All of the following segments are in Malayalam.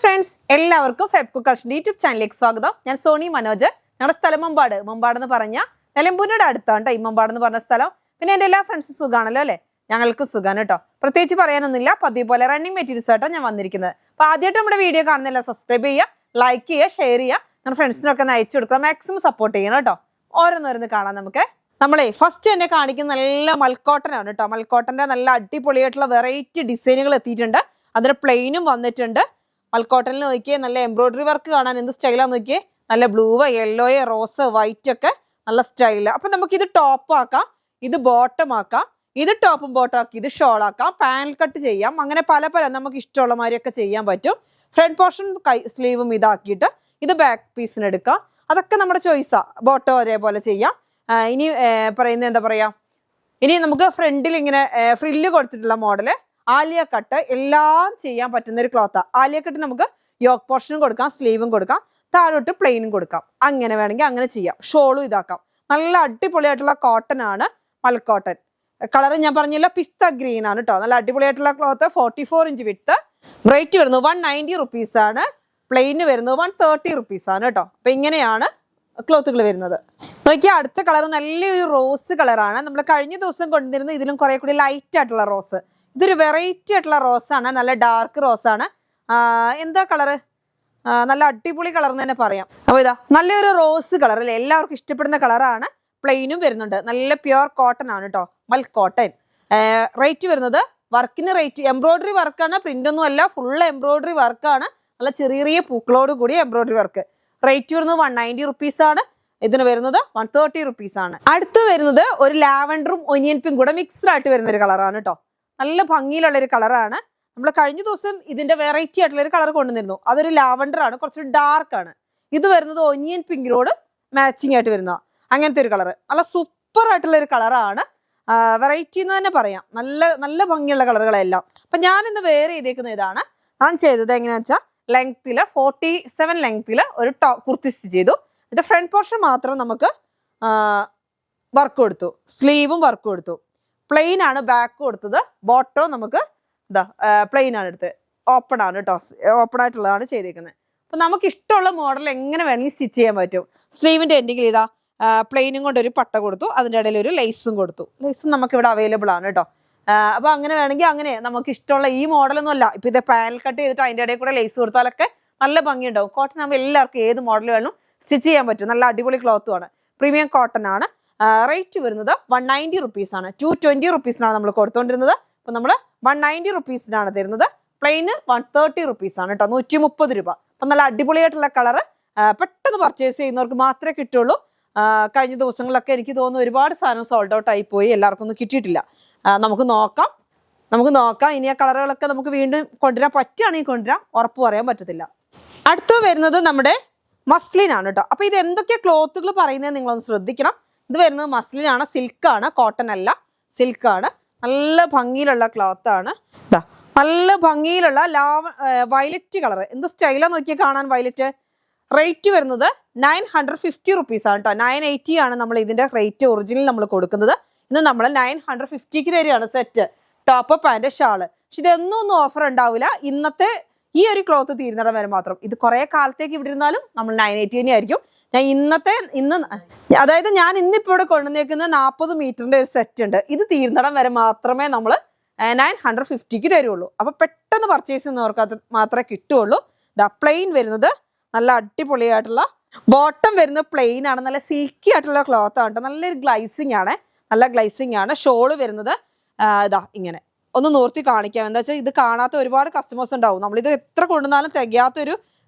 ഫ്രണ്ട്സ്, എല്ലാവർക്കും ഫെബ്കു കളക്ഷൻ യൂട്യൂബ് ചാനലിലേക്ക് സ്വാഗതം. ഞാൻ സോണി മനോജ്. ഞങ്ങളുടെ സ്ഥലം മമ്പാട് എന്ന് പറഞ്ഞാൽ നിലമ്പൂരിനോട് അടുത്താണ് കേട്ടോ ഈ മമ്പാട് എന്ന് പറഞ്ഞ സ്ഥലം. പിന്നെ എൻ്റെ എല്ലാ ഫ്രണ്ട്സും സുഖമാണല്ലോ അല്ലേ? ഞങ്ങൾക്ക് സുഖമാണ് കേട്ടോ. പ്രത്യേകിച്ച് പറയാനൊന്നുമില്ല. പതിവ് പോലെ റണ്ണിങ് മെറ്റീരിയൽസ് ആയിട്ടാണ് ഞാൻ വന്നിരിക്കുന്നത്. അപ്പോൾ ആദ്യമായിട്ട് നമ്മുടെ വീഡിയോ കാണുന്നില്ല, സബ്സ്ക്രൈബ് ചെയ്യുക, ലൈക്ക് ചെയ്യുക, ഷെയർ ചെയ്യുക, നമ്മുടെ ഫ്രണ്ട്സിനൊക്കെ ഒന്ന് അയച്ചു കൊടുക്കുക. മാക്സിമം സപ്പോർട്ട് ചെയ്യണം കേട്ടോ. ഓരോന്നോരോന്ന് കാണാം നമുക്ക്. നമ്മളെ ഫസ്റ്റ് തന്നെ കാണിക്കുന്ന നല്ല മൽക്കോട്ടൻ ആണ് കേട്ടോ. മൽക്കോട്ടൻ്റെ നല്ല അടിപൊളിയായിട്ടുള്ള വെറൈറ്റി ഡിസൈനുകൾ എത്തിയിട്ടുണ്ട്. അതിന് പ്ലെയിനും വന്നിട്ടുണ്ട്. മൽക്കോട്ടനിൽ നോക്കിയേ, നല്ല എംബ്രോയിഡറി വർക്ക് കാണാൻ എന്ത് സ്റ്റൈലാന്ന് നോക്കിയേ. നല്ല ബ്ലൂവ്, യെല്ലോയ്, റോസ്, വൈറ്റ് ഒക്കെ നല്ല സ്റ്റൈല്. അപ്പൊ നമുക്ക് ഇത് ടോപ്പ് ആക്കാം, ഇത് ബോട്ടം ആക്കാം, ഇത് ടോപ്പും ബോട്ടം ആക്കി, ഇത് ഷോൾ ആക്കാം, പാനൽ കട്ട് ചെയ്യാം. അങ്ങനെ പല നമുക്ക് ഇഷ്ടമുള്ള മാതിരിയൊക്കെ ചെയ്യാൻ പറ്റും. ഫ്രണ്ട് പോർഷൻ സ്ലീവും ഇതാക്കിയിട്ട് ഇത് ബാക്ക് പീസിന് എടുക്കാം. അതൊക്കെ നമ്മുടെ ചോയ്സാ. ബോട്ടം ഒരേപോലെ ചെയ്യാം. ഇനി പറയുന്നത് എന്താ പറയാ, ഇനി നമുക്ക് ഫ്രണ്ടിൽ ഇങ്ങനെ ഫ്രില്ല് കൊടുത്തിട്ടുള്ള മോഡല് ആലിയ കട്ട് എല്ലാം ചെയ്യാൻ പറ്റുന്ന ഒരു ക്ലോത്താ. ആലിയ കട്ട് നമുക്ക് യോക്ക് പോർഷനും കൊടുക്കാം, സ്ലീവും കൊടുക്കാം, താഴോട്ട് പ്ലെയിനും കൊടുക്കാം. അങ്ങനെ വേണമെങ്കിൽ അങ്ങനെ ചെയ്യാം. ഷോളും ഇതാക്കാം. നല്ല അടിപൊളിയായിട്ടുള്ള കോട്ടൺ ആണ് മൽക്കോട്ടൻ. കളർ ഞാൻ പറഞ്ഞില്ല, പിസ്ത ഗ്രീൻ ആണ് കേട്ടോ. നല്ല അടിപൊളിയായിട്ടുള്ള ക്ലോത്ത്. 44 inch width. റേറ്റ് വരുന്നത് 190 റുപ്പീസ് ആണ്. പ്ലെയിന് വരുന്നത് 130 റുപ്പീസ് ആണ് കേട്ടോ. അപ്പൊ ഇങ്ങനെയാണ് ക്ലോത്തുകൾ വരുന്നത്. നോക്കിയാൽ അടുത്ത കളർ നല്ലൊരു റോസ് കളറാണ്. നമ്മൾ കഴിഞ്ഞ ദിവസം കൊണ്ടുവരുന്നത് ഇതിലും കുറെ കൂടി ലൈറ്റ് ആയിട്ടുള്ള റോസ്. ഇതൊരു വെറൈറ്റി ആയിട്ടുള്ള റോസാണ്. നല്ല ഡാർക്ക് റോസാണ്. എന്താ കളറ്? നല്ല അടിപൊളി കളർ എന്ന് തന്നെ പറയാം. അപ്പോൾ ഇതാ നല്ലൊരു റോസ് കളർ അല്ലേ, എല്ലാവർക്കും ഇഷ്ടപ്പെടുന്ന കളറാണ്. പ്ലെയിനും വരുന്നുണ്ട്. നല്ല പ്യുവർ കോട്ടൺ ആണ് കേട്ടോ, മൽക്കോട്ടൻ. റേറ്റ് വരുന്നത് വർക്കിന് റേറ്റ് എംബ്രോയിഡറി വർക്കാണ്, പ്രിന്റ് ഒന്നും അല്ല, ഫുൾ എംബ്രോയിഡറി വർക്കാണ്. നല്ല ചെറിയ പൂക്കളോട് കൂടി എംബ്രോയിഡറി വർക്ക്. റേറ്റ് വരുന്നത് 190 റുപ്പീസ് ആണ്. ഇതിന് വരുന്നത് 130 റുപ്പീസ് ആണ്. അടുത്ത് വരുന്നത് ഒരു ലാവൻഡറും ഒനിയൻ പിങ്കും കൂടെ മിക്സ്ഡ് ആയിട്ട് വരുന്ന ഒരു കളറാണ് കേട്ടോ. നല്ല ഭംഗിയിലുള്ള ഒരു കളറാണ്. നമ്മൾ കഴിഞ്ഞ ദിവസം ഇതിന്റെ വെറൈറ്റി ആയിട്ടുള്ള ഒരു കളർ കൊണ്ടുവന്നിരുന്നു. അതൊരു ലാവൻഡർ ആണ്, കുറച്ച് ഡാർക്ക് ആണ്. ഇത് വരുന്നത് ഒനിയൻ പിങ്കിനോട് മാച്ചിങ് ആയിട്ട് വരുന്ന അങ്ങനത്തെ ഒരു കളർ. നല്ല സൂപ്പർ ആയിട്ടുള്ള ഒരു കളറാണ്. വെറൈറ്റി എന്ന് തന്നെ പറയാം. നല്ല ഭംഗിയുള്ള കളറുകളെല്ലാം. അപ്പൊ ഞാൻ ഇന്ന് വെയർ ചെയ്തേക്കുന്ന ഇതാണ്. ഞാൻ ചെയ്തത് എങ്ങനെയാണെന്ന് വെച്ചാൽ ലെങ്ത്തില് 47 ലെങ്ത്തില് ഒരു കുർത്തി സ്റ്റിച്ച് ചെയ്തു. എന്നിട്ട് ഫ്രണ്ട് പോർഷൻ മാത്രം നമുക്ക് വർക്ക് കൊടുത്തു, സ്ലീവും വർക്ക് കൊടുത്തു. പ്ലെയിൻ ആണ് ബാക്ക് കൊടുത്തത്. ബോട്ടോ നമുക്ക് ഇതാ പ്ലെയിൻ ആണ് എടുത്തത്. ഓപ്പൺ ആണ് കേട്ടോ, ഓപ്പൺ ആയിട്ടുള്ളതാണ് ചെയ്തേക്കുന്നത്. അപ്പൊ നമുക്ക് ഇഷ്ടമുള്ള മോഡൽ എങ്ങനെ വേണമെങ്കിൽ സ്റ്റിച്ച് ചെയ്യാൻ പറ്റും. സ്ലീവിന്റെ എൻഡിങ്ങിൽ ഇതാ പ്ലെയിനും കൊണ്ട് ഒരു പട്ട കൊടുത്തു, അതിൻ്റെ ഇടയിൽ ഒരു ലേസും കൊടുത്തു. ലേസും നമുക്ക് ഇവിടെ അവൈലബിൾ ആണ് കേട്ടോ. അപ്പൊ അങ്ങനെ വേണമെങ്കിൽ അങ്ങനെ നമുക്ക് ഇഷ്ടമുള്ള ഈ മോഡലൊന്നും അല്ല. ഇപ്പൊ ഇത് പാനൽ കട്ട് ചെയ്തിട്ട് അതിൻ്റെ ഇടയിൽ കൂടെ ലേസ് കൊടുത്താലൊക്കെ നല്ല ഭംഗിയുണ്ടാവും. കോട്ടൺ ആകുമ്പോൾ എല്ലാവർക്കും ഏത് മോഡൽ വേണം സ്റ്റിച്ച് ചെയ്യാൻ പറ്റും. നല്ല അടിപൊളി ക്ലോത്തും ആണ്. പ്രീമിയം കോട്ടൺ ആണ്. റേറ്റ് വരുന്നത് 190 റുപ്പീസ് ആണ്. 220 റുപ്പീസിനാണ് നമ്മൾ കൊടുത്തോണ്ടിരുന്നത്. അപ്പൊ നമ്മൾ 190 റുപ്പീസിനാണ് തരുന്നത്. പ്ലെയിന് 130 റുപ്പീസ് ആണ് കേട്ടോ. 130 രൂപ. അപ്പൊ നല്ല അടിപൊളിയായിട്ടുള്ള കളറ്. പെട്ടെന്ന് പർച്ചേസ് ചെയ്യുന്നവർക്ക് മാത്രമേ കിട്ടുള്ളൂ. കഴിഞ്ഞ ദിവസങ്ങളിലൊക്കെ എനിക്ക് തോന്നുന്നു ഒരുപാട് സാധനം സോൾഡ് ഔട്ട് ആയി പോയി, എല്ലാവർക്കും ഒന്നും കിട്ടിയിട്ടില്ല. നമുക്ക് നോക്കാം. ഇനി ആ കളറുകളൊക്കെ നമുക്ക് വീണ്ടും കൊണ്ടുവരാൻ പറ്റുകയാണെങ്കിൽ കൊണ്ടുവരാം. ഉറപ്പ് പറയാൻ പറ്റത്തില്ല. അടുത്ത് വരുന്നത് നമ്മുടെ മസ്ലിൻ ആണ് കേട്ടോ. അപ്പൊ ഇത് എന്തൊക്കെ ക്ലോത്തുകൾ പറയുന്നത് നിങ്ങളൊന്ന് ശ്രദ്ധിക്കണം. ഇത് വരുന്നത് മസ്ലിൻ ആണ്, സിൽക്കാണ്, കോട്ടൺ അല്ല, സിൽക്കാണ്. നല്ല ഭംഗിയിലുള്ള ക്ലോത്ത് ആണ്. നല്ല ഭംഗിയിലുള്ള വയലറ്റ് കളർ. എന്ത് സ്റ്റൈലാന്ന് നോക്കിയാൽ കാണാൻ വയലറ്റ്. റേറ്റ് വരുന്നത് 950 റുപ്പീസ് ആണ് കേട്ടോ. 980 ആണ് നമ്മൾ ഇതിന്റെ റേറ്റ് ഒറിജിനൽ നമ്മൾ കൊടുക്കുന്നത്. ഇന്ന് നമ്മൾ 950ക്ക് തരികയാണ് സെറ്റ്, ടോപ്പ്, പാന്റ്, ഷാള്. പക്ഷെ ഇതൊന്നും ഓഫർ ഉണ്ടാവില്ല. ഇന്നത്തെ ഈ ഒരു ക്ലോത്ത് തീരുന്നിടം വരെ മാത്രം. ഇത് കുറെ കാലത്തേക്ക് ഇവിടെ ഇരുന്നാലും നമ്മൾ 980 തന്നെ ആയിരിക്കും. അതായത് ഞാൻ ഇന്നിപ്പോൾ ഇവിടെ കൊണ്ടുവന്നേക്കുന്ന 40 മീറ്ററിന്റെ ഒരു സെറ്റ് ഉണ്ട്. ഇത് തീരുന്നിടം വരെ മാത്രമേ നമ്മൾ 950ക്ക് തരുള്ളൂ. അപ്പൊ പെട്ടെന്ന് പർച്ചേസ് ചെയ്യുന്നവർക്ക് അത് മാത്രമേ കിട്ടുള്ളൂ. പ്ലെയിൻ വരുന്നത് നല്ല അടിപൊളിയായിട്ടുള്ള ബോട്ടം വരുന്നത് പ്ലെയിൻ ആണ്. നല്ല സിൽക്കി ആയിട്ടുള്ള ക്ലോത്ത് ആണ്. നല്ലൊരു ഗ്ലൈസിങ് ആണ്, നല്ല ഗ്ലൈസിങ് ആണ്. ഷോള് വരുന്നത് ഇതാ ഇങ്ങനെ ഒന്ന് നോർത്തി കാണിക്കാം. എന്താ വെച്ചാൽ ഇത് കാണാത്ത ഒരുപാട് കസ്റ്റമേഴ്സ് ഉണ്ടാവും. നമ്മളിത് എത്ര കൊണ്ടുവന്നാലും തികയാത്തൊരു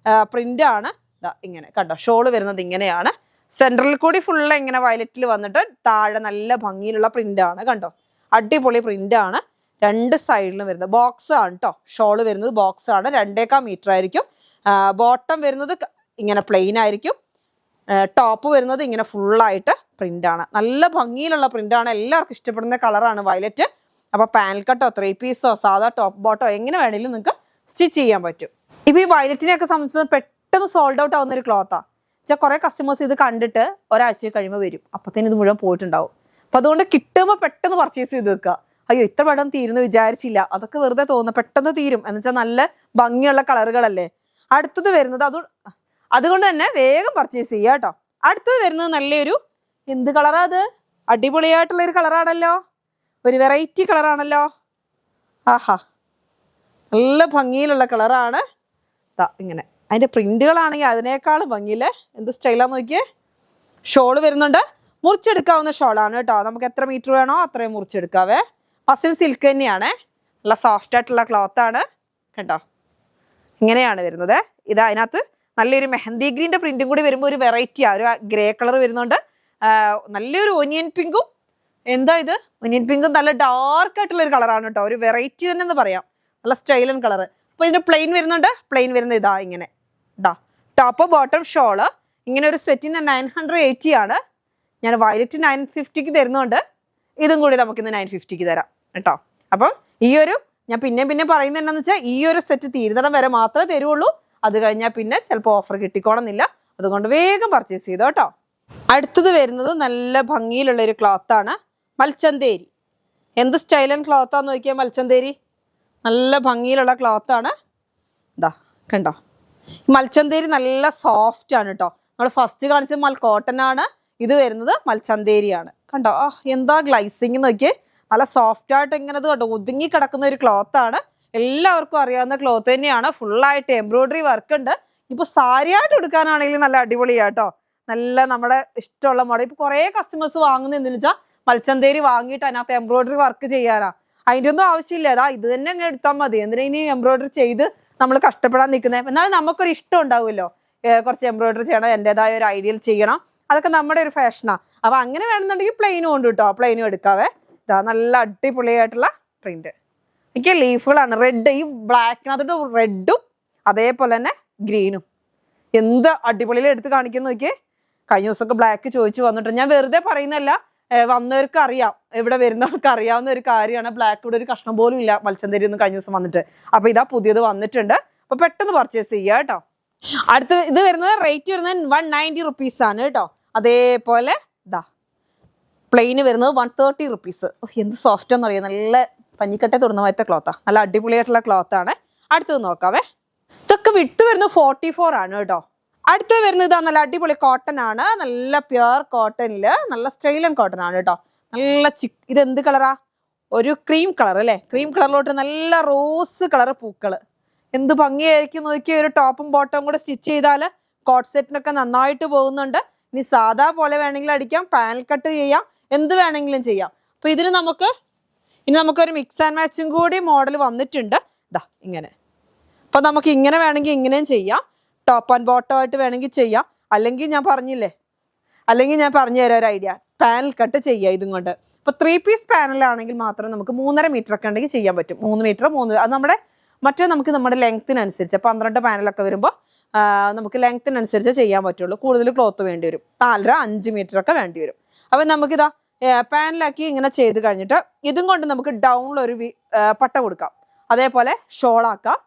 പ്രിന്റ് ആണ്. ഇതാ ഇങ്ങനെ കണ്ടോ, ഷോള് വരുന്നത് ഇങ്ങനെയാണ്. സെൻട്രലിൽ കൂടി ഫുള്ള് ഇങ്ങനെ വയലറ്റിൽ വന്നിട്ട് താഴെ നല്ല ഭംഗിയിലുള്ള പ്രിന്റ് ആണ്. കണ്ടോ, അടിപൊളി പ്രിന്റ് ആണ്. രണ്ട് സൈഡിലും വരുന്നത് ബോക്സ് ആണ് കേട്ടോ. ഷോള് വരുന്നത് ബോക്സ് ആണ്. 2.25 മീറ്റർ ആയിരിക്കും. ബോട്ടം വരുന്നത് ഇങ്ങനെ പ്ലെയിൻ ആയിരിക്കും. ടോപ്പ് വരുന്നത് ഇങ്ങനെ ഫുള്ളായിട്ട് പ്രിന്റ് ആണ്. നല്ല ഭംഗിയിലുള്ള പ്രിന്റ് ആണ്. എല്ലാവർക്കും ഇഷ്ടപ്പെടുന്ന കളറാണ് വയലറ്റ്. അപ്പൊ പാനൽ കട്ടോ 3 പീസോ സാധാ ടോപ്പ് ബോട്ടോ എങ്ങനെ വേണമെങ്കിലും നിങ്ങൾക്ക് സ്റ്റിച്ച് ചെയ്യാൻ പറ്റും. ഇപ്പൊ ഈ വയലറ്റിനെയൊക്കെ സംബന്ധിച്ച് പെട്ടെന്ന് സോൾഡ് ഔട്ട് ആവുന്ന ഒരു ക്ലോത്താ. വെച്ചാൽ കുറെ കസ്റ്റമേഴ്സ് ഇത് കണ്ടിട്ട് ഒരാഴ്ച കഴിയുമ്പോൾ വരും, അപ്പത്തേന് ഇത് മുഴുവൻ പോയിട്ടുണ്ടാവും. അപ്പൊ അതുകൊണ്ട് കിട്ടുമ്പോൾ പെട്ടെന്ന് പർച്ചേസ് ചെയ്ത് വെക്കുക. അയ്യോ ഇത്ര പെട്ടെന്ന് തീരുന്നു വിചാരിച്ചില്ല, അതൊക്കെ വെറുതെ തോന്നുന്നു. പെട്ടെന്ന് തീരും എന്ന് വെച്ചാൽ നല്ല ഭംഗിയുള്ള കളറുകളല്ലേ. അടുത്തത് വരുന്നത് അതുകൊണ്ട് തന്നെ വേഗം പർച്ചേസ് ചെയ്യുക കേട്ടോ. അടുത്തത് വരുന്നത് നല്ലൊരു എന്ത് കളറാ അത്? അടിപൊളിയായിട്ടുള്ളൊരു കളറാണല്ലോ, ഒരു വെറൈറ്റി കളറാണല്ലോ. ആഹാ, നല്ല ഭംഗിയിലുള്ള കളറാണ്. ഇങ്ങനെ അതിൻ്റെ പ്രിന്റുകളാണെങ്കിൽ അതിനേക്കാളും ഭംഗിയില്ലേ, എന്ത് സ്റ്റൈലാന്ന് നോക്കിയേ. ഷോള് വരുന്നുണ്ട്, മുറിച്ചെടുക്കാവുന്ന ഷോളാണ് കേട്ടോ. നമുക്ക് എത്ര മീറ്റർ വേണോ അത്രയും മുറിച്ചെടുക്കാവേ. മസിൽ സിൽക്ക് തന്നെയാണ്, നല്ല സോഫ്റ്റ് ആയിട്ടുള്ള ക്ലോത്താണ് കേട്ടോ. ഇങ്ങനെയാണ് വരുന്നത്. അതിനകത്ത് നല്ലൊരു മെഹന്തി ഗ്രീൻ്റെ പ്രിന്റും കൂടി വരുമ്പോൾ ഒരു വെറൈറ്റിയാണ്. ഒരു ഗ്രേ കളർ വരുന്നുണ്ട്, നല്ലൊരു ഒനിയൻ പിങ്കും. എന്താ ഇത്? ഒനിയൻ പിങ്കും നല്ല ഡാർക്ക് ആയിട്ടുള്ള ഒരു കളറാണ് കേട്ടോ. ഒരു വെറൈറ്റി തന്നെ എന്ന് പറയാം, നല്ല സ്റ്റൈലൻ കളർ. അപ്പോൾ ഇതിൻ്റെ പ്ലെയിൻ വരുന്നുണ്ട്. പ്ലെയിൻ വരുന്നത് ഇങ്ങനെ ടോപ്പ് ബോട്ടം ഷോള്. ഇങ്ങനെ ഒരു സെറ്റിന് 980 ആണ്. ഞാൻ വയലറ്റ് 950 തരുന്നുണ്ട്. ഇതും കൂടി നമുക്കിന്ന് 950 തരാം കേട്ടോ. അപ്പം ഞാൻ പിന്നെ പറയുന്നത് എന്താണെന്ന് വെച്ചാൽ ഈ ഒരു സെറ്റ് തീരുന്നിടം വരെ മാത്രമേ തരുള്ളൂ. അത് കഴിഞ്ഞാൽ പിന്നെ ചിലപ്പോൾ ഓഫർ കിട്ടിക്കോണമെന്നില്ല. അതുകൊണ്ട് വേഗം പർച്ചേസ് ചെയ്തോ കേട്ടോ. അടുത്തത് വരുന്നത് നല്ല ഭംഗിയിലുള്ള ഒരു ക്ലോത്താണ്, മൽച്ചന്തേരി. എന്ത് സ്റ്റൈലൻ ക്ലോത്താന്ന് നോക്കിയാൽ മൽച്ചന്തേരി. നല്ല ഭംഗിയിലുള്ള ക്ലോത്താണ്. കണ്ടോ, മൽച്ചന്തേരി നല്ല സോഫ്റ്റ് ആണ് കേട്ടോ. നമ്മൾ ഫസ്റ്റ് കാണിച്ച കോട്ടൺ ആണ്, ഇത് വരുന്നത് മൽച്ചന്തേരിയാണ്. കണ്ടോ, എന്താ ഗ്ലൈസിങ് നോക്കിയേ. നല്ല സോഫ്റ്റ് ആയിട്ട് ഇങ്ങനെ കണ്ടോ ഒതുങ്ങി കിടക്കുന്ന ഒരു ക്ലോത്താണ്. എല്ലാവർക്കും അറിയാവുന്ന ക്ലോത്ത് തന്നെയാണ്. ഫുള്ളായിട്ട് എംബ്രോയിഡറി വർക്ക് ഉണ്ട്. ഇപ്പോൾ സാരിയായിട്ട് എടുക്കാനാണെങ്കിലും നല്ല അടിപൊളിയാട്ടോ. നല്ല നമ്മുടെ ഇഷ്ടമുള്ള മോഡൽ. ഇപ്പോൾ കുറേ കസ്റ്റമേഴ്സ് വാങ്ങുന്നത് എന്തെന്ന് വെച്ചാൽ മൽച്ചന്തേരി വാങ്ങിയിട്ട് അതിനകത്ത് എംബ്രോയിഡറി വർക്ക് ചെയ്യാനാ. അതിൻ്റെ ഒന്നും ആവശ്യമില്ല. ഇത് തന്നെ അങ്ങ് എടുത്താൽ മതി. എന്തിനാ ഇനി എംബ്രോയിഡറി ചെയ്ത് നമ്മൾ കഷ്ടപ്പെടാൻ നിൽക്കുന്നത്? എന്നാൽ നമുക്കൊരു ഇഷ്ടം ഉണ്ടാവുമല്ലോ, കുറച്ച് എംബ്രോയിഡറി ചെയ്യണം, എൻ്റെതായ ഒരു ഐഡിയൽ ചെയ്യണം. അതൊക്കെ നമ്മുടെ ഒരു ഫാഷനാണ്. അപ്പോൾ അങ്ങനെ വേണമെന്നുണ്ടെങ്കിൽ പ്ലെയിനും ഉണ്ട് കേട്ടോ. പ്ലെയിനും എടുക്കാവേ. നല്ല അടിപൊളിയായിട്ടുള്ള പ്രിന്റ്. എനിക്ക് ലീഫുകളാണ്. റെഡ്, ഈ ബ്ലാക്കിനകത്തോട്ട് റെഡും അതേപോലെ തന്നെ ഗ്രീനും. എന്ത് അടിപൊളിയിൽ എടുത്ത് കാണിക്കുന്നു നോക്കിയേ. കഴിഞ്ഞ ദിവസമൊക്കെ ബ്ലാക്ക് ചോദിച്ചു വന്നിട്ടുണ്ട്. ഞാൻ വെറുതെ പറയുന്നതല്ല, വന്നവർക്ക് അറിയാം, ഇവിടെ വരുന്നവർക്ക് അറിയാവുന്ന ഒരു കാര്യമാണ്. ബ്ലാക്ക് ഇവിടെ ഒരു കഷ്ണം പോലും ഇല്ല മത്സ്യന്തേരി ഒന്നും കഴിഞ്ഞ ദിവസം വന്നിട്ട്. അപ്പോൾ ഇതാ പുതിയത് വന്നിട്ടുണ്ട്. അപ്പോൾ പെട്ടെന്ന് പർച്ചേസ് ചെയ്യുക കേട്ടോ. അടുത്ത ഇത് വരുന്നത് റേറ്റ് വരുന്നത് 190 റുപ്പീസാണ് കേട്ടോ. അതേപോലെ പ്ലെയിന് വരുന്നത് 130 റുപ്പീസ്. എന്ത് സോഫ്റ്റ് എന്ന് അറിയാം, നല്ല പഞ്ഞിക്കട്ടെ തൊടുന്ന പോലത്തെ ക്ലോത്താണ്. നല്ല അടിപൊളിയായിട്ടുള്ള ക്ലോത്താണ്. അടുത്തത് നോക്കാവേ. ഇതൊക്കെ വിട്ട് വരുന്നത് 44 ആണ് കേട്ടോ. അടുത്ത് വരുന്നത് നല്ല അടിപൊളി കോട്ടൺ ആണ്. നല്ല പ്യുർ കോട്ടണിൽ നല്ല സ്റ്റൈലൻ കോട്ടൺ ആണ് കേട്ടോ. നല്ല ഇതെന്ത് കളറാ? ഒരു ക്രീം കളർ അല്ലേ. ക്രീം കളറിലോട്ട് നല്ല റോസ് കളർ പൂക്കൾ. എന്ത് ഭംഗിയായിരിക്കും നോക്കിയാൽ. ഒരു ടോപ്പും ബോട്ടവും കൂടെ സ്റ്റിച്ച് ചെയ്താൽ കോട്ട് സെറ്റിനൊക്കെ നന്നായിട്ട് പോകുന്നുണ്ട്. ഇനി സാധാ പോലെ വേണമെങ്കിൽ അടിക്കാം, പാനൽ കട്ട് ചെയ്യാം, എന്ത് വേണമെങ്കിലും ചെയ്യാം. അപ്പോൾ ഇതിന് നമുക്കൊരു മിക്സ് ആൻഡ് മാച്ചും കൂടി മോഡൽ വന്നിട്ടുണ്ട്. ഇങ്ങനെ. അപ്പോൾ നമുക്ക് ഇങ്ങനെ വേണമെങ്കിൽ ഇങ്ങനെയും ചെയ്യാം, ടോപ്പ് ആൻഡ് ബോട്ടം ആയിട്ട് വേണമെങ്കിൽ ചെയ്യാം. അല്ലെങ്കിൽ ഞാൻ പറഞ്ഞു തരാം ഒരു ഐഡിയ, പാനൽ കട്ട് ചെയ്യാം ഇതും കൊണ്ട്. ഇപ്പോൾ 3 പീസ് പാനലാണെങ്കിൽ മാത്രം നമുക്ക് 3.5 മീറ്റർ ഒക്കെ ഉണ്ടെങ്കിൽ ചെയ്യാൻ പറ്റും. 3 മീറ്റർ അത് നമ്മുടെ ലെങ്ത്തിനനുസരിച്ച് 12 പാനലൊക്കെ വരുമ്പോൾ നമുക്ക് ലെങ്ത്തിനനുസരിച്ച് ചെയ്യാൻ പറ്റുള്ളൂ. കൂടുതൽ ക്ലോത്ത് വേണ്ടി വരും. 4.5 മീറ്റർ ഒക്കെ വേണ്ടി വരും. അപ്പം നമുക്കിതാ പാനലാക്കി ഇങ്ങനെ ചെയ്ത് കഴിഞ്ഞിട്ട് ഇതും കൊണ്ട് നമുക്ക് ഡൗണിലൊരു പട്ട കൊടുക്കാം. അതേപോലെ ഷോളാക്കാം,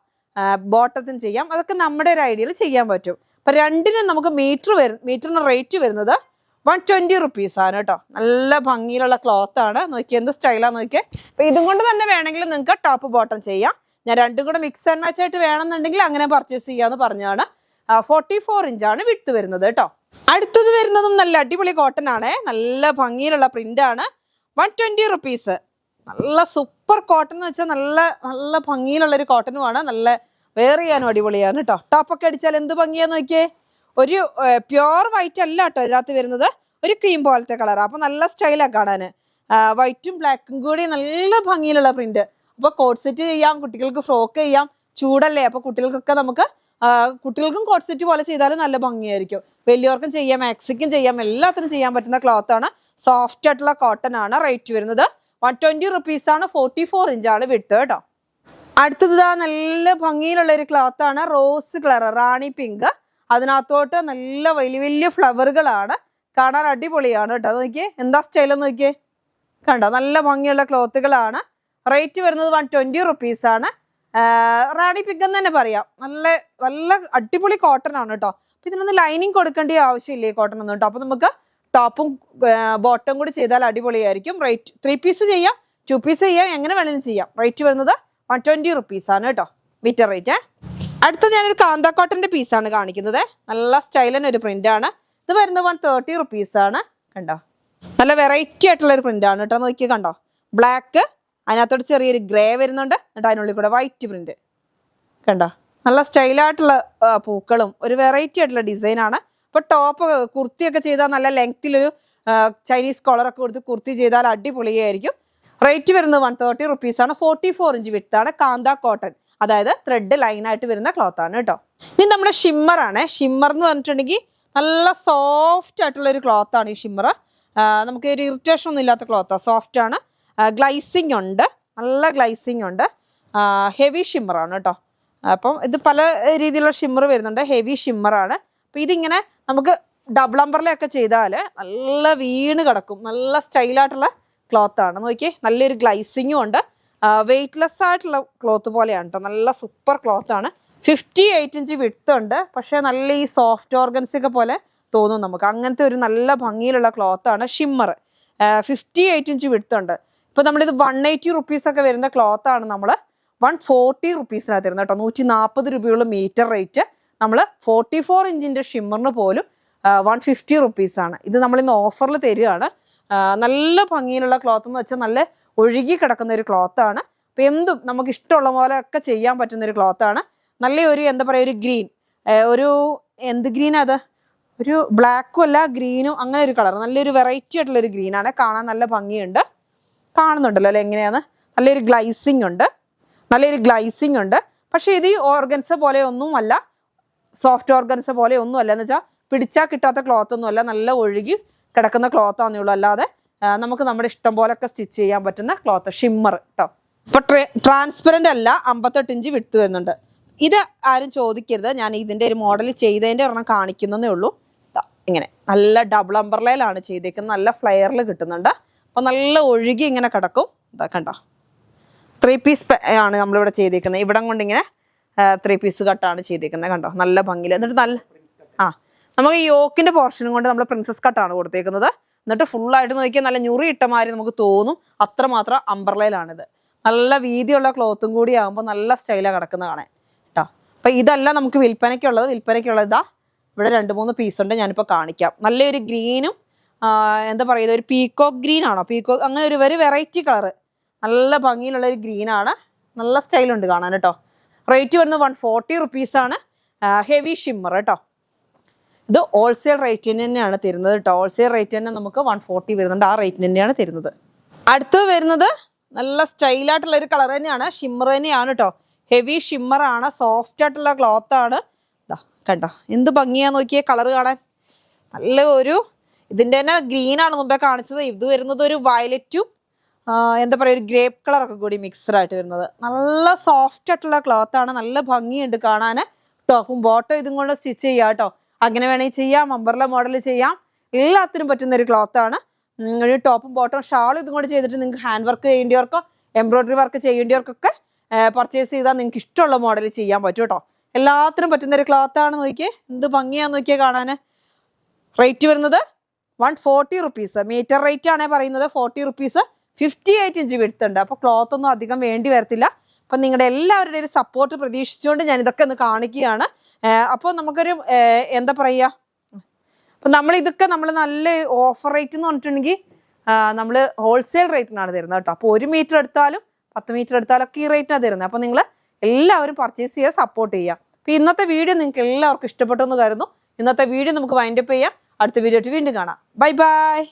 ബോട്ടത്തിന് ചെയ്യാം. അതൊക്കെ നമ്മുടെ ഒരു ഐഡിയയിൽ ചെയ്യാൻ പറ്റും. അപ്പം രണ്ടിനും നമുക്ക് മീറ്ററിന് റേറ്റ് വരുന്നത് 120 റുപ്പീസാണ് കേട്ടോ. നല്ല ഭംഗിയിലുള്ള ക്ലോത്താണ്. നോക്കിയാൽ എന്ത് സ്റ്റൈലാന്ന് നോക്കിയാൽ. അപ്പം ഇതും കൊണ്ട് തന്നെ വേണമെങ്കിൽ നിങ്ങൾക്ക് ടോപ്പ് ബോട്ടം ചെയ്യാം. ഞാൻ രണ്ടും കൂടെ മിക്സ് ആൻഡ് മാച്ച് ആയിട്ട് വേണമെന്നുണ്ടെങ്കിൽ അങ്ങനെ പർച്ചേസ് ചെയ്യാമെന്ന് പറഞ്ഞാണ്. 44 ഇഞ്ചാണ് വിട്ട് വരുന്നത് കേട്ടോ. അടുത്തത് വരുന്നതും നല്ല അടിപൊളി കോട്ടൺ ആണ്. നല്ല ഭംഗിയിലുള്ള പ്രിന്റ് ആണ്. 120 റുപ്പീസ്. നല്ല സൂപ്പർ കോട്ടൺ എന്ന് വെച്ചാൽ നല്ല നല്ല ഭംഗിയിലുള്ളൊരു കോട്ടനുമാണ്. നല്ല വെയർ ചെയ്യാനും അടിപൊളിയാണ് കേട്ടോ. ടോപ്പൊക്കെ അടിച്ചാൽ എന്ത് ഭംഗിയാന്ന് നോക്കിയേ. ഒരു പ്യുവർ വൈറ്റ് അല്ല കേട്ടോ ഇതിനകത്ത് വരുന്നത്, ഒരു ക്രീം പോലത്തെ കളറാണ്. അപ്പോൾ നല്ല സ്റ്റൈലാണ് കാണാൻ. വൈറ്റും ബ്ലാക്കും കൂടി നല്ല ഭംഗിയിലുള്ള പ്രിന്റ്. അപ്പോൾ കോട്ട് സെറ്റ് ചെയ്യാം, കുട്ടികൾക്ക് ഫ്രോക്ക് ചെയ്യാം. ചൂടല്ലേ, അപ്പോൾ കുട്ടികൾക്കും കോട്ട് സെറ്റ് പോലെ ചെയ്താലും നല്ല ഭംഗിയായിരിക്കും. വലിയവർക്കും ചെയ്യാം, മാക്സിക്കും ചെയ്യാം, എല്ലാത്തിനും ചെയ്യാൻ പറ്റുന്ന ക്ലോത്താണ്. സോഫ്റ്റ് ആയിട്ടുള്ള കോട്ടൺ ആണ്. റേറ്റ് വരുന്നത് 120 റുപ്പീസാണ്. 44 ഇഞ്ചാണ് വിട്ട് കേട്ടോ. അടുത്തത് നല്ല ഭംഗിയിലുള്ള ഒരു ക്ലോത്താണ്. റോസ് കളർ, റാണി പിങ്ക്. അതിനകത്തോട്ട് നല്ല വലിയ വലിയ ഫ്ലവറുകളാണ്. കാണാൻ അടിപൊളിയാണ് കേട്ടോ. അത് നോക്കിയേ എന്താ സ്റ്റൈലെന്ന് നോക്കിയേ. കണ്ടോ, നല്ല ഭംഗിയുള്ള ക്ലോത്തുകളാണ്. റേറ്റ് വരുന്നത് 120 റുപ്പീസാണ്. റാണി പിങ്ക് എന്ന് തന്നെ പറയാം. നല്ല നല്ല അടിപൊളി കോട്ടൺ ആണ് കേട്ടോ. അപ്പം ഇതിനൊന്ന് ലൈനിങ് കൊടുക്കേണ്ട ആവശ്യമില്ല ഈ കോട്ടൺ ഒന്നും കേട്ടോ. അപ്പം നമുക്ക് ടോപ്പും ബോട്ടം കൂടി ചെയ്താൽ അടിപൊളിയായിരിക്കും. റേറ്റ് 3 പീസ് ചെയ്യാം, 2 പീസ് ചെയ്യാം, എങ്ങനെ വേണമെങ്കിലും ചെയ്യാം. റേറ്റ് വരുന്നത് 120 റുപ്പീസാണ് കേട്ടോ. Meter rate. അടുത്ത ഞാനൊരു കാന്ത കോട്ടന്റെ പീസാണ് കാണിക്കുന്നത്. നല്ല സ്റ്റൈലിന് ഒരു പ്രിന്റ് ആണ്. ഇത് വരുന്നത് 130 റുപ്പീസാണ്. കണ്ടോ, നല്ല വെറൈറ്റി ആയിട്ടുള്ള ഒരു പ്രിന്റ് ആണ് കേട്ടോ. നോക്കിയാൽ കണ്ടോ, ബ്ലാക്ക്, അതിനകത്തോട് ചെറിയൊരു ഗ്രേ വരുന്നുണ്ട്, എന്നിട്ട് അതിനുള്ളിൽ കൂടെ വൈറ്റ് പ്രിന്റ്. കണ്ടോ, നല്ല സ്റ്റൈലായിട്ടുള്ള പൂക്കളും ഒരു വെറൈറ്റി ആയിട്ടുള്ള ഡിസൈനാണ്. അപ്പോൾ ടോപ്പ് കുർത്തിയൊക്കെ ചെയ്താൽ നല്ല ലെങ്ത്തിലൊരു ചൈനീസ് കോളറൊക്കെ കൊടുത്ത് കുർത്തി ചെയ്താൽ അടിപൊളിയായിരിക്കും. റേറ്റ് വരുന്നത് 130 റുപ്പീസാണ്. 44 ഇഞ്ച് വിട്താണ്. കാന്ത കോട്ടൺ, അതായത് ത്രെഡ് ലൈനായിട്ട് വരുന്ന ക്ലോത്ത് ആണ് കേട്ടോ. ഇനി നമ്മുടെ ഷിമ്മറാണ്. ഷിമ്മർ എന്ന് പറഞ്ഞിട്ടുണ്ടെങ്കിൽ നല്ല സോഫ്റ്റ് ആയിട്ടുള്ള ഒരു ക്ലോത്ത് ആണ് ഈ ഷിമ്മർ. നമുക്ക് ഒരു ഇറിറ്റേഷൻ ഒന്നും ഇല്ലാത്ത ക്ലോത്താണ്, സോഫ്റ്റ് ആണ്. ഗ്ലൈസിങ് ഉണ്ട്, നല്ല ഗ്ലൈസിങ് ഉണ്ട്. ഹെവി ഷിമ്മറാണ് കേട്ടോ. അപ്പം ഇത് പല രീതിയിലുള്ള ഷിമ്മർ വരുന്നുണ്ട്. ഹെവി ഷിമ്മറാണ്. അപ്പം ഇതിങ്ങനെ നമുക്ക് ഡബിൾ അംബ്രലയൊക്കെ ചെയ്താൽ നല്ല വീണ് കിടക്കും. നല്ല സ്റ്റൈലായിട്ടുള്ള ക്ലോത്താണ്. നോക്കിയേ, നല്ലൊരു ഗ്ലൈസിങ്ങും ഉണ്ട്. വെയ്റ്റ്ലെസ് ആയിട്ടുള്ള ക്ലോത്ത് പോലെയാണ് കേട്ടോ. നല്ല സൂപ്പർ ക്ലോത്താണ്. 58 ഇഞ്ച് വിഡ്ത്ത് ഉണ്ട്. പക്ഷേ നല്ല ഈ സോഫ്റ്റ് ഓർഗൻസൊക്കെ പോലെ തോന്നും നമുക്ക്. അങ്ങനത്തെ ഒരു നല്ല ഭംഗിയിലുള്ള ക്ലോത്താണ് ഷിമ്മർ. 58 ഇഞ്ച് വിഡ്ത്ത് ഉണ്ട്. ഇപ്പോൾ നമ്മളിത് 180 റുപ്പീസൊക്കെ വരുന്ന ക്ലോത്താണ് നമ്മൾ 140 റുപ്പീസിനാണ് തരുന്നത് കേട്ടോ. 140 രൂപയുള്ള മീറ്റർ റേറ്റ്. നമ്മൾ 44 ഇഞ്ചിൻ്റെ ഷിമ്മറിന് പോലും 150 റുപ്പീസാണ്. ഇത് നമ്മളിന്ന് ഓഫറിൽ തരികയാണ്. നല്ല ഭംഗിയിലുള്ള ക്ലോത്ത് എന്ന് വെച്ചാൽ നല്ല ഒഴുകി കിടക്കുന്ന ഒരു ക്ലോത്താണ്. അപ്പോൾ എന്തും നമുക്ക് ഇഷ്ടമുള്ള പോലെ ഒക്കെ ചെയ്യാൻ പറ്റുന്നൊരു ക്ലോത്താണ്. നല്ല ഒരു എന്താ പറയുക, ഒരു ഗ്രീൻ, ഒരു എന്ത് ഗ്രീനാണ് അത്, ഒരു ബ്ലാക്കും അല്ല ഗ്രീനും, അങ്ങനെ ഒരു കളർ, നല്ലൊരു വെറൈറ്റി ആയിട്ടുള്ളൊരു ഗ്രീനാണ്. കാണാൻ നല്ല ഭംഗിയുണ്ട്. കാണുന്നുണ്ടല്ലോ അല്ലേ എങ്ങനെയാണ്. നല്ലൊരു ഗ്ലൈസിങ് ഉണ്ട്, നല്ലൊരു ഗ്ലൈസിങ് ഉണ്ട്. പക്ഷേ ഇത് ഓർഗൻസ പോലെ ഒന്നുമല്ല, സോഫ്റ്റ് ഓർഗൻസ പോലെ ഒന്നുമല്ല. എന്ന് വെച്ചാൽ പിടിച്ചാൽ കിട്ടാത്ത ക്ലോത്ത് ഒന്നുമല്ല, നല്ല ഒഴുകി കിടക്കുന്ന ക്ലോത്താന്നേ ഉള്ളൂ. അല്ലാതെ നമുക്ക് നമ്മുടെ ഇഷ്ടം പോലൊക്കെ സ്റ്റിച്ച് ചെയ്യാൻ പറ്റുന്ന ക്ലോത്ത് ഷിമ്മർ കേട്ടോ. ഇപ്പോൾ ട്രാൻസ്പെറൻ്റ് അല്ല, 58 ഇഞ്ച് വിഡ്ത്ത് വരുന്നുണ്ട്. ഇത് ആരും ചോദിക്കരുത്, ഞാൻ ഇതിൻ്റെ ഒരു മോഡൽ ചെയ്തതിൻ്റെ ഒരെണ്ണം കാണിക്കുന്നതേ ഉള്ളൂ. ഇങ്ങനെ നല്ല ഡബിൾ അംബ്രലയിലാണ് ചെയ്തേക്കുന്നത്. നല്ല ഫ്ലെയറിൽ കിട്ടുന്നുണ്ട്. അപ്പോൾ നല്ല ഒഴുകി ഇങ്ങനെ കിടക്കും. ഇതാ കണ്ടോ, 3 പീസ് ആണ് നമ്മളിവിടെ ചെയ്തേക്കുന്നത്. ഇവിടം കൊണ്ടിങ്ങനെ 3 പീസ് കട്ടാണ് ചെയ്തേക്കുന്നത്. കണ്ടോ, നല്ല ഭംഗിയിൽ. എന്നിട്ട് നല്ല നമുക്ക് ഈ യോക്കിൻ്റെ പോർഷനും കൊണ്ട് നമ്മൾ പ്രിൻസസ് കട്ടാണ് കൊടുത്തേക്കുന്നത്. എന്നിട്ട് ഫുള്ളായിട്ട് നോക്കിയാൽ നല്ല ഞുറി ഇട്ടമാതിരി നമുക്ക് തോന്നും. അത്രമാത്രം അംബ്രലയിലാണിത്. നല്ല വീതിയുള്ള ക്ലോത്തും കൂടി ആകുമ്പോൾ നല്ല സ്റ്റൈലാണ് കിടക്കുന്നത് കാണാൻ കേട്ടോ. അപ്പോൾ ഇതല്ല നമുക്ക് വിൽപ്പനയ്ക്കുള്ളത്. ഇതാ ഇവിടെ 2-3 പീസുണ്ട്, ഞാനിപ്പോൾ കാണിക്കാം. നല്ലൊരു ഗ്രീനും എന്താ പറയുക, ഒരു പീക്കോക്ക് ഗ്രീൻ ആണോ, പീക്കോക്ക്, അങ്ങനെ ഒരു വെറൈറ്റി കളറ്, നല്ല ഭംഗിയിലുള്ള ഒരു ഗ്രീനാണ്. നല്ല സ്റ്റൈലുണ്ട് കാണാൻ കേട്ടോ. റേറ്റ് വരുന്നത് 140 റുപ്പീസാണ്. ഹെവി ഷിമ്മർ കേട്ടോ. ഇത് ഹോൾസെയിൽ റേറ്റിന് തന്നെയാണ് തരുന്നത് കേട്ടോ. ഹോൾസെയിൽ റേറ്റ് തന്നെ നമുക്ക് 140 വരുന്നുണ്ട്. ആ റേറ്റിന് തന്നെയാണ് തരുന്നത്. അടുത്ത് വരുന്നത് നല്ല സ്റ്റൈലായിട്ടുള്ള ഒരു കളർ തന്നെയാണ്, ഷിമ്മർ തന്നെയാണ് കേട്ടോ. ഹെവി ഷിമ്മറാണ്, സോഫ്റ്റ് ആയിട്ടുള്ള ക്ലോത്താണ്. ഇതാ കണ്ടോ, എന്ത് ഭംഗിയാന്ന് നോക്കിയേ കളർ കാണാൻ. നല്ല ഒരു ഇതിൻ്റെ തന്നെ ഗ്രീനാണ് മുമ്പേ കാണിച്ചത്. ഇത് വരുന്നത് ഒരു വയലറ്റും എന്താ പറയുക, ഒരു ഗ്രേപ്പ് കളറൊക്കെ കൂടി മിക്സ്ഡ് ആയിട്ട് വരുന്നത്. നല്ല സോഫ്റ്റ് ആയിട്ടുള്ള ക്ലോത്താണ്. നല്ല ഭംഗിയുണ്ട് കാണാൻ. ടോപ്പും ബോട്ടം ഇതും കൊണ്ട് സ്റ്റിച്ച് ചെയ്യാം കേട്ടോ. അങ്ങനെ വേണമെങ്കിൽ ചെയ്യാം, അംബ്രല മോഡൽ ചെയ്യാം. എല്ലാത്തിനും പറ്റുന്ന ഒരു ക്ലോത്താണ്. ഒരു ടോപ്പും ബോട്ടം ഷാളും ഇതും കൂടി ചെയ്തിട്ട് നിങ്ങൾക്ക് ഹാൻഡ് വർക്ക് ചെയ്യേണ്ടിയവർക്കോ എംബ്രോയ്ഡറി വർക്ക് ചെയ്യേണ്ടിയവർക്കൊക്കെ പർച്ചേസ് ചെയ്താൽ നിങ്ങൾക്ക് ഇഷ്ടമുള്ള മോഡൽ ചെയ്യാൻ പറ്റും കേട്ടോ. എല്ലാത്തിനും പറ്റുന്ന ഒരു ക്ലോത്താണ്. നോക്കിയേ എന്ത് ഭംഗിയാന്ന് നോക്കിയേ കാണാൻ. റേറ്റ് വരുന്നത് 140 റുപ്പീസ്. മീറ്റർ റേറ്റ് ആണേ പറയുന്നത് 40 റുപ്പീസ്. 58 ഇഞ്ച് വിഡ്ത്ത് ഉണ്ട്. അപ്പോൾ ക്ലോത്ത് ഒന്നും അധികം വേണ്ടി വരത്തില്ല. അപ്പം നിങ്ങളുടെ എല്ലാവരുടെയും ഒരു സപ്പോർട്ട് പ്രതീക്ഷിച്ചുകൊണ്ട് ഞാൻ ഇതൊക്കെ ഒന്ന് കാണിക്കുകയാണ്. അപ്പോൾ നമുക്കൊരു എന്താ പറയുക, അപ്പം നമ്മളിതൊക്കെ നമ്മൾ നല്ല ഓഫർ റേറ്റ് എന്ന് പറഞ്ഞിട്ടുണ്ടെങ്കിൽ നമ്മൾ ഹോൾസെയിൽ റേറ്റിനാണ് തരുന്നത് കേട്ടോ. അപ്പോൾ 1 മീറ്റർ എടുത്താലും 10 മീറ്റർ എടുത്താലും ഒക്കെ ഈ റേറ്റിനാണ് തരുന്നത്. അപ്പോൾ നിങ്ങൾ എല്ലാവരും പർച്ചേസ് ചെയ്യുക, സപ്പോർട്ട് ചെയ്യുക. അപ്പോൾ ഇന്നത്തെ വീഡിയോ നിങ്ങൾക്ക് എല്ലാവർക്കും ഇഷ്ടപ്പെട്ടു എന്ന് കരുതുന്നു. ഇന്നത്തെ വീഡിയോ നമുക്ക് വൈൻഡപ്പ് ചെയ്യാം. അടുത്ത വീഡിയോ ആയിട്ട് വീണ്ടും കാണാം. Bye bye.